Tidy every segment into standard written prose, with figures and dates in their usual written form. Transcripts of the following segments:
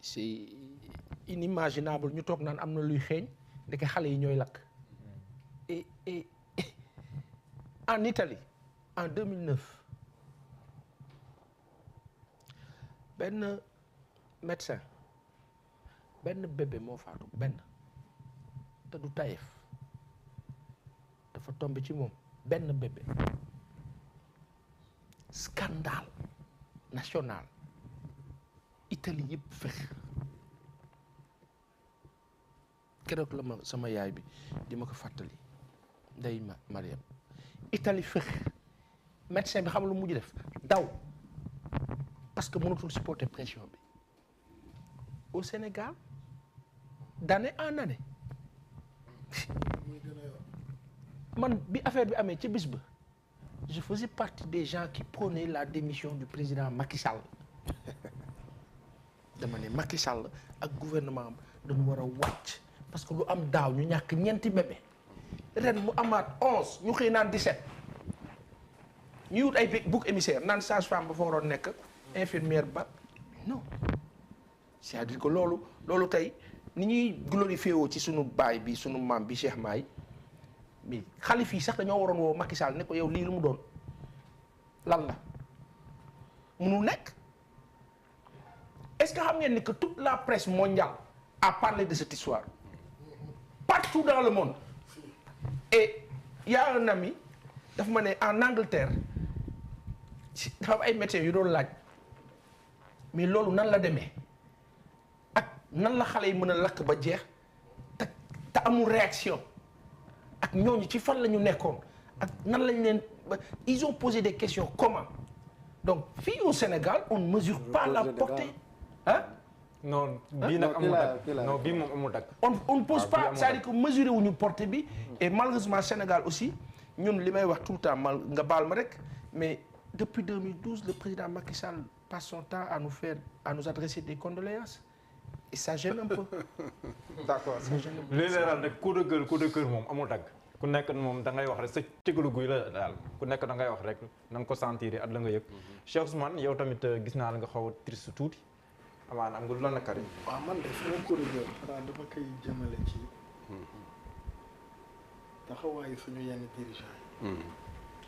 c'est inimaginable ñu toog naan am na luy xeeñ ndeke xale yi ñooy lakk et en Italie en 2009 benn médecin benn bébé moo faatu benn te du Taïf dafa tombé ci moom benn bébé scandale national Italie yëpp fex keroog la ma sama yaay bi di ma ko fàttali Ndeye Mariam Italie fex médecin bi xam lu mujj def daw parce que mënatul supporter pression bi au Sénégal d'année en année man bi affaire bi amee ci bis ba je faisais partie des gens qui prônaient la démission du président Macky Sall dama ne Macky Sall ak gouvernement am dañu war a wàcc parce que lu am daaw ñu ñàkk ñeenti bébé ren mu amaat 11 ñu xëy naan 17 ñu wut ay bouc émissaire naan sage-femme ba fa waroon nekk infirmière ba non c'est-à-dire que loolu tey ni ñuy glorifié woo ci sunu baay bi sunu maam bi Cheikh Maay mais xalif yi sax dañoo waroon woo Macky Sall ne ko yow lii lu mu doon lan la munul nekk est-ce que xam ngeen ni que toute la presse mondiale a parlé de cette histoire partout dans le monde et y a un ami dafa ma ne en Angleterre dafa am ay médecins yu doon laaj mais loolu nan la demee ak nan la xale yi mën a lakk ba jeex te amul réaction ak ñooñu ci fan la ñu nekkoon ak nan lañ leen ils ont posé des questions comment donc fii au Sénégal on ne mesure pas la portée ah. non bii nag amul dagg non bii moom amul dagg. on ne pose pas c'est-à-dire que mesurer wuñu portée bi et malheureusement Sénégal aussi ñun li may wax tout le temps mal nga baal ma rek mais depuis 2012 le président Macky Sall passe son temps à nous adresser des condoléances et ça gêne un peu. d'accord li leeral nag coup de cœur moom amul dagg ku nekk moom da ngay wax rek sa cëgalu guy la daal ku nekk da ngay wax rek na nga ko sentir at la nga yëg. Cheikh Ousmane yow tamit gis naa la nga xaw a triste tuuti amaana am nga lu la nakari. waaw man de sama coup de cœur xanaa dama koy jëmale ci taxawaayu suñu yenn dirigeants yi.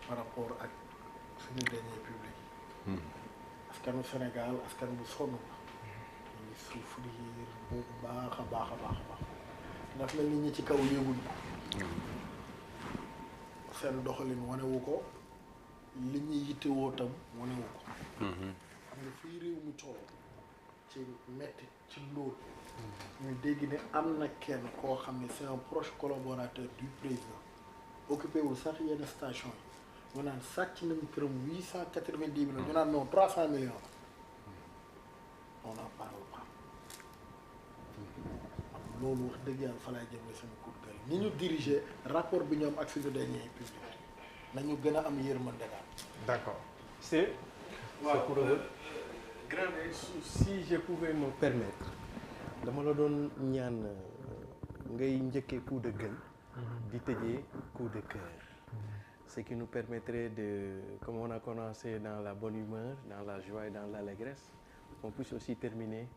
par rapport ak suñu deniers publics yi. askanu Sénégal askan bu sonn la. ñu ngi souffrir bu baax a baax a baax a baax ndax mel ni ñi ci kaw yëguñ seen doxalin wanewu ko li ñuy yittewoo tam wanewu ko. xam nga fii réew mi toll ci metti ci ndóol. ñu dégg ne am na kenn koo xam ne c'est un proche collaborateur du président occupé wul sax yenn station yi ñu naan sàcc nañu këram 890 millions ñu naan non 300 millions on n'en parle pas. loolu wax dëgg yàlla fa laay jëmee sama coup de gueule ni ñu diriger rapport bi ñoom ak suñu deniers publics nañu gën a am yërmande daal. d'accord c'est. waaw grand si je pouvais me permettre dama la doon ñaan ngay njëkkee coup de gueule di tëjee coup de cœur ce qui nous permettrait de comme on a commencé dans la bonne humeur dans la joie et dans l'allégresse on puisse aussi terminer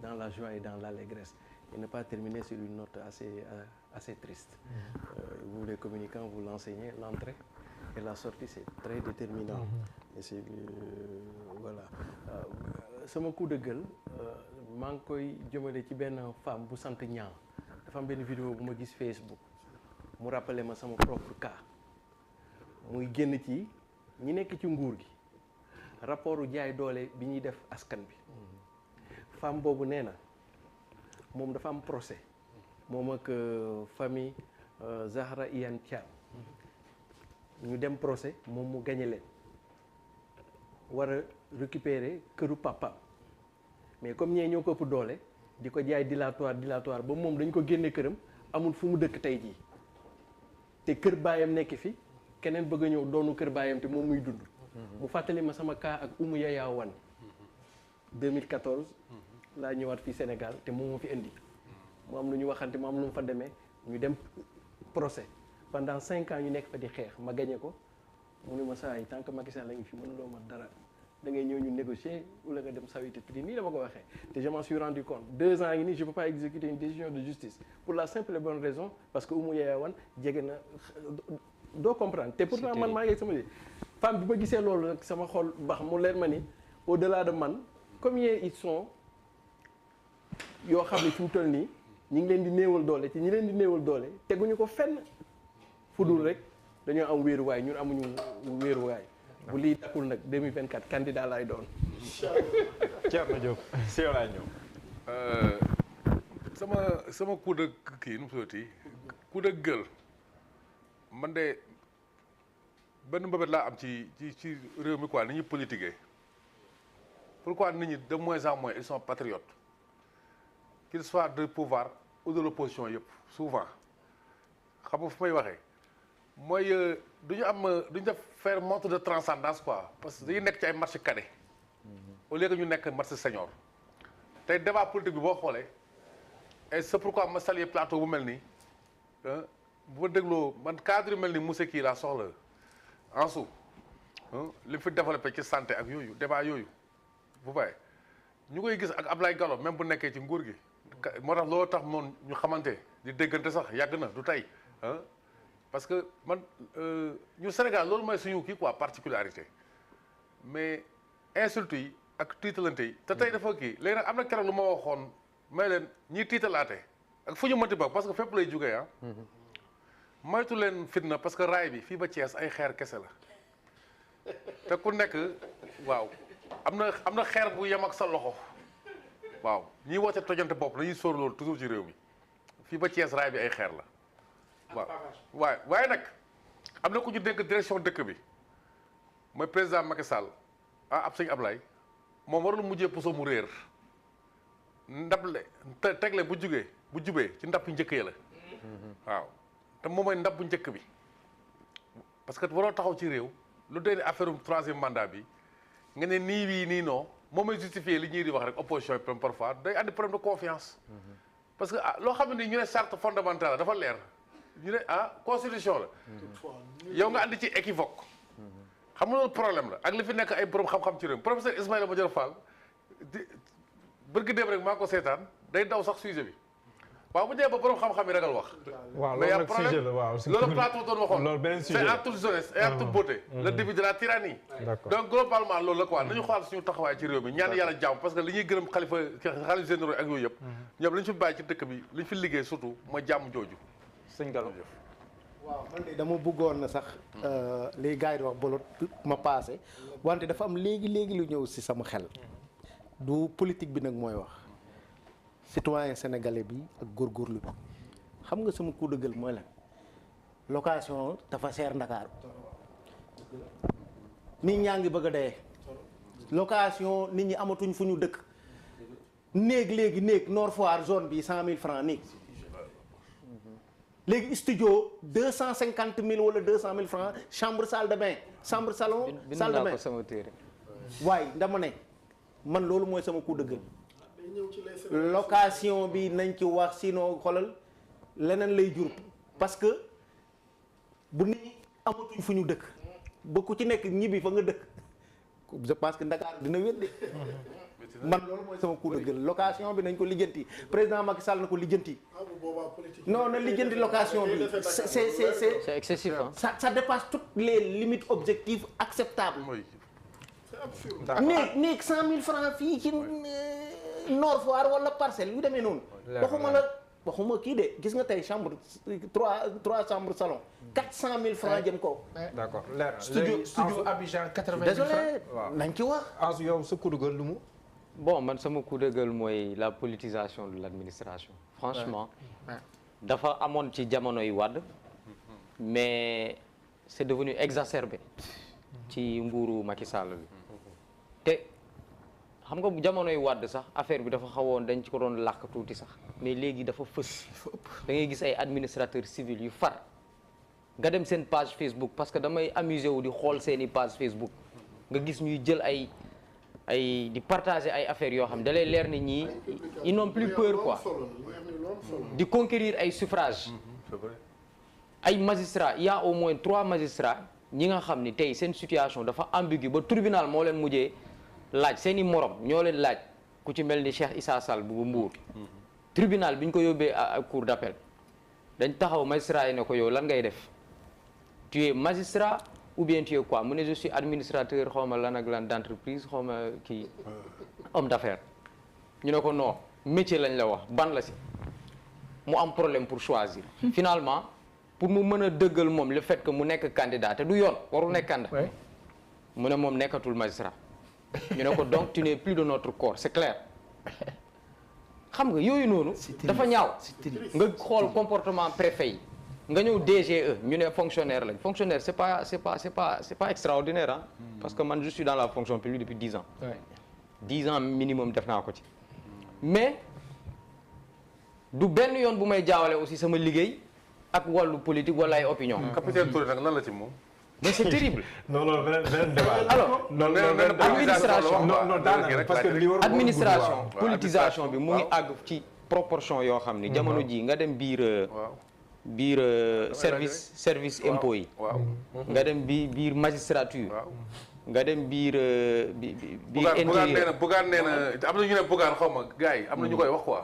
dans la joie et dans l'allégresse et ne pas terminer sur une note assez triste. Vous les communicants vous l'enseignez l'entrée et la sortie c'est très déterminant. Et c'est voilà sama coup de gueule maa ngi koy jëmale ci benn femme bu sant Niang dafa am benn vidéo bu ma gis Facebook mu rappelé ma sama propre cas muy génn ci ñi nekk ci nguur gi rapportu jaay doole bi ñuy def askan bi femme boobu nee na moom dafa am procès moom ak famille Zahra Iyane Thiam ñu dem procès moom mu gagné leen war a récupérer këru papaam mais comme ñee ñoo ko ëpp doole di ko jaay dilatoire ba moom dañ ko génne këram amul fu mu dëkk tey jii te kër baayam nekk fi keneen bëgg a ñëw doonu kër baayam te moom muy dund. mu fàttali ma sama cas ak Oumou Yaya Wane 2014 laa ñëwaat fii Sénégal te moom moo fi indi mu am lu ñu waxante mu am lu mu fa demee ñu dem procès pendant 5 ans ñu nekk fa di xeex ma gagné ko mu ne ma saa yi tant que Macky Sall la ngi fi mënuloo ma dara da ngay ñëw ñu négocier wala nga dem sawite prix nii la ma ko waxee te je m'en suis rendu compte 2 ans yi nii je peux pas exécuter une décision de justice pour la simple et bonne raison parce que Oumou Yaya Wane jege na doo comprendre te pourtant man maa ngi sama femme bi ma gisee loolu nag sama xol bax mu leer ma ni au delà de man combien ils sont yoo xam ne fi mu toll nii ñi ngi leen di néewal doole ci ñi leen di néewal doole teguñu ko fenn fu dul rek dañoo am wéeruwaay ñun amuñu wéeruwaay bu lii dakul nag 2024 candidat laay doon. Thierno Diop si yow laay ñëw. sama coup de kii nu mu tuddati coup de gueule man de benn mbëbët laa am ci réew mi quoi ni ñuy politiquer pourquoi nit ñi de moins en moins ils sont patriotes qu'ils soient du pouvoir ou de l'opposition yëpp souvent xam nga fu may waxee mooy duñu def faire montre de transcendance quoi parce que dañuy nekk ci ay marché cadet au lieu que ñu nekk marché senior tey débat politique bi boo xoolee et c'est pourquoi ma saluer plateau bu mel nii bu ma dégloo man cadre yu mel ni Moussa kii laa soxla en dessous li mu fi développé ci santé ak yooyu débat yooyu bu bàyyi ñu koy gis ak Ablaye Gallo même bu nekkee ci nguur gi moo tax loolu tax moom ñu xamante di déggante sax yàgg na du tey parce que man ñu Sénégal loolu mooy suñu kii quoi particularité mais insulte yi ak tiitalante yi te tey dafa kii léegi nag am na keroog lu ma waxoon may leen ñiy tiitalaate ak fu ñu mënti ba parce que fépp lay jugee moytu leen fitna parce que raay bi fii ba Thiès ay xeer kese la te ku nekk waaw am na xeer bu yem ak sa loxo waaw ñiy woote tojante bopp dañuy sóor loolu toujours ci réew mi fii ba Thiès raay bi ay xeer la waaw waaye nag am na ku ñu dénk direction dëkk bi mooy président Macky Sall ab sëñ Ablaye moom warul mujjee puso mu réer ndable tegle bu jubee ci ndab njëkk ya la waaw te moom mooy ndab bu njëkk bi parce que waroo taxaw ci réew lu dee ni affaire troisième mandat bi nga ne nii wii nii non moom mooy justifier li ñuy di wax rek opposition yi parfois day andi problème de confiance parce que loo xam ne ñu ne charte fondamentale dafa leer ñu ne constitution la yow nga andi ci équivoque xam nga loolu problème la ak li fi nekk ay borom xam-xam ci réew professeur Ismaïla Madior Fall di bërgi déem rek maa ko seetaan day daw sax sujet bi waaw bu ñëwee ba borom xam-xam yi ragal wax. waaw loolu nag sujet la waaw loolu plateau doon waxoon. loolu beneen sujet c'est en toute jeunesse et en toute beauté. le début de la tyrannie. donc globalement loolu la quoi nañu xool suñu taxawaay ci réew mi ñaan yàlla jàmm parce que li ñuy gërëm xalifa généraux ak yooyu yëpp. ñoom li ñu fi bàyyi ci dëkk bi li ñu fi liggéey surtout mooy jàmm jooju. sëñ Gallo. waaw man de dama bëggoon na sax les gars yi di wax bolot ma passé wante dafa am léegi lu ñëw si sama xel. du politique bi nag mooy wax. citoyen sénégalais bi ak góorgóorlu bi xam nga sama coup de gueule mooy lan location dafa seer Ndakaaru nit ñaa ngi bëgg a dee location nit ñi amatuñ fu ñu dëkk néeg Nord Foire zone bi 100 000 francs néeg léegi studio 250 000 wala 200 000 francs chambre salle de bain chambre salon salle de bain sama téere waaye dama ne man loolu mooy sama coup de gueule location bi nañ ci wax sinon xoolal leneen lay jur parce que bu nit ñi amatuñ fu ñu dëkk ba ku ci nekk ñibbi fa nga dëkk je pense que Dakar dina wédde man loolu mooy sama coup de gueule location bi nañ ko lijjanti président Macky Sall na ko lijjanti non na lijjanti location bi c'est excessif hein. ça dépasse toutes les limites objectives acceptables néeg 100 000 francs fii ci Nord Foire wala parcelle yu demee noonu waxuma kii de gis nga tey chambre 3 chambre salon 400 000 francs jëm kaw. d'accord leer na studio Abidjan 80 000 désolé waaw nañ ci wax. Ansu yow sa coup de gueule lu mu. bon man sama coup de gueule mooy la politisation de l'administration franchement dafa amoon ci jamono yi Wade mais c'est devenu exacerbé ci nguuru Macky Sall bi te xam nga jamonoy Wade sax affaire bi dafa xawoon dañ ci ko doon làkk tuuti sax mais léegi dafa fës da ngay gis ay administrateurs civils yu far nga dem seen page Facebook parce que damay amusé wu di xool seeni page Facebook nga gis ñuy jël ay di partager ay affaires yoo xam da lay leer ni ñii ils n'ont plus peur quoi di conquérir ay suffrages ay magistrats il y a au moins 3 magistrats ñi nga xam ni tey seen situation dafa ambiguë ba tribunal moo leen mujjee laaj seeni morom ñoo leen laaj ku ci mel ni Cheikh Issa Sall bu Mbour tribunal bi ñu ko yóbbee à cour d'appel dañ taxaw magistrat yi ne ko yow lan ngay def tu es magistrat ou bien tu es quoi mu ne je suis administrateur xawma lan ak lan d'entreprise xawma kii homme d'affaires ñu ne ko non métier lañ la wax ban la si mu am problème pour choisir finalement pour mu mën a dëggal moom le fait que mu nekk candidat te du yoon warul nekk candidat mu ne moom nekkatul magistrat ñu ne ko donc tu n'es plus de notre corps c'est clair xam nga yooyu noonu dafa ñaaw nga xool comportement préfet yi nga ñëw DGE ñu ne fonctionnaire lañ fonctionnaire c'est pas extraordinaire hein parce que man je suis dans la fonction publique depuis 10 ans 10 ans minimum def naa ko ci mais du benn yoon bu may jaawale aussi sama liggéey ak wàllu politique wala ay opinion capitaine Touré nag nan la ci moom. mais c'est terrible. non beneen débat. alors administration parce que li war administration politisation bi mu ngi àgg ci proportion yoo xam ni jamono ji nga dem biir service impôt yi nga dem biir magistrature nga dem biir intérieur Bougane nee na am na ñu ne Bougane xaw ma gars yi am na ñu koy wax quoi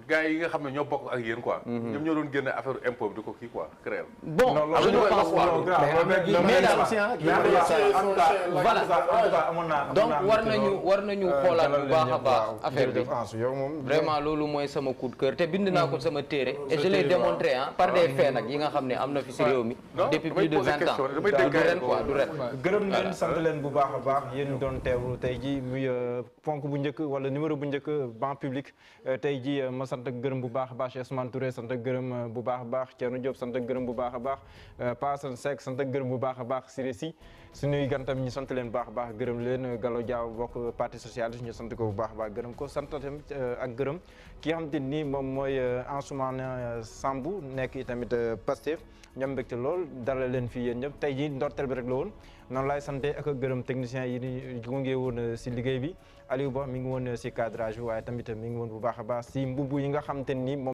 gars yi nga xam ne ñoo bokk ak yéen quoi ñoom ñoo doon génne affaire impôt bi di ko kii quoi créer bon je ne pense pas mais daal donc war nañu xoolaat bu baax a baax affaire bi vraiment loolu mooy sama coup de cœur te bind naa ko sama téere et je l'ai démontré par des faits nag yi nga xam ne am na fi si réew mi depuis plus de 20 ans du ren quoi du ren gërëm leen sant leen bu baax a baax yéen doon teewlu tey ji muy ponk bu njëkk wala numéro bu njëkk banc public tey ji ma sant ak gërëm bu baax a baax Cheikh Ousmane Touré sant ak gërëm bu baax a baax Thierno Diop sant ak gërëm bu baax a baax Pa Assane Seck sant ak gërëm bu baax a baax Siré Sy suñuy gantam ñu sant leen bu baax a baax gërëm leen Gallo Diaw bokk parti socialiste ñu sant ko bu baax a baax gërëm ko sant tamit ak gërëm ki nga xamante ni moom mooy Ansoumana Sambou nekk tamit Pastef ñoom mbégte lool dalal leen fii yéen ñëpp tey ji ndorteel bi rek la woon noonu laay sante ak gërëm techniciens yi ni gunge woon si liggéey bi Aliou Ba mi ngi woon si cadrage bi waaye tamit mi ngi woon bu baax a baax si mbubb yi nga xamante ni moom